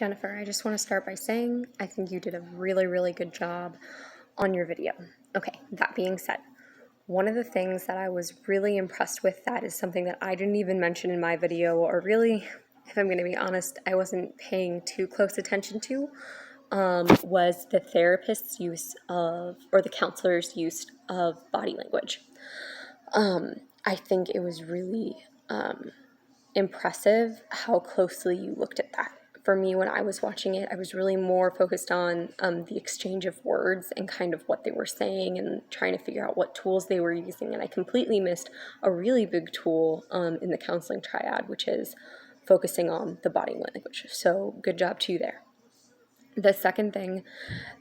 Jennifer, I just want to start by saying I think you did a really, really good job on your video. Okay, that being said, one of the things that I was really impressed with that is something that I didn't even mention in my video, or really, if I'm going to be honest, I wasn't paying too close attention to, was the therapist's use of, or the counselor's use of body language. I think it was really impressive how closely you looked at that. For me, when I was watching it, I was really more focused on the exchange of words and kind of what they were saying and trying to figure out what tools they were using. And I completely missed a really big tool in the counseling triad, which is focusing on the body language. So good job to you there. The second thing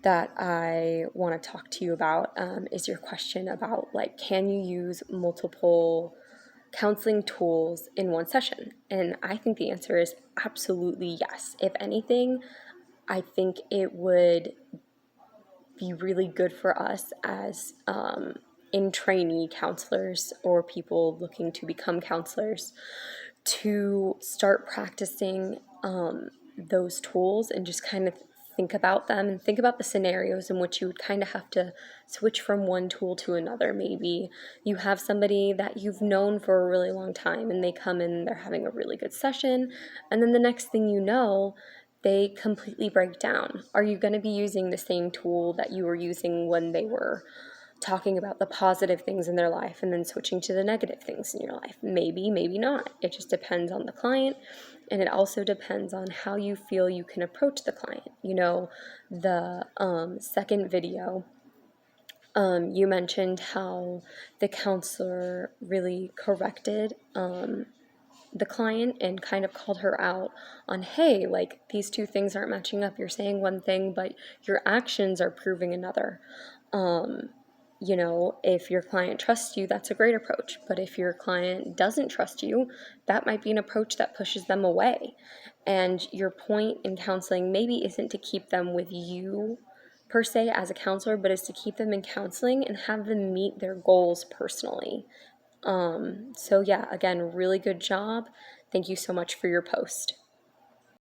that I want to talk to you about is your question about, like, can you use multiple counseling tools in one session? And I think the answer is absolutely yes. If anything, I think it would be really good for us as in trainee counselors or people looking to become counselors to start practicing those tools and just kind of think about them and think about the scenarios in which you would kind of have to switch from one tool to another. Maybe you have somebody that you've known for a really long time and they come in, they're having a really good session, and then the next thing you know, they completely break down. Are you going to be using the same tool that you were using when they were talking about the positive things in their life and then switching to the negative things in your life? Maybe, maybe not. It just depends on the client, and it also depends on how you feel you can approach the client. You know, the second video, you mentioned how the counselor really corrected the client and kind of called her out on, hey, like, these two things aren't matching up. You're saying one thing, but your actions are proving another. You know, if your client trusts you, that's a great approach. But if your client doesn't trust you, that might be an approach that pushes them away. And your point in counseling maybe isn't to keep them with you per se as a counselor, but is to keep them in counseling and have them meet their goals personally. So yeah, again, really good job. Thank you so much for your post.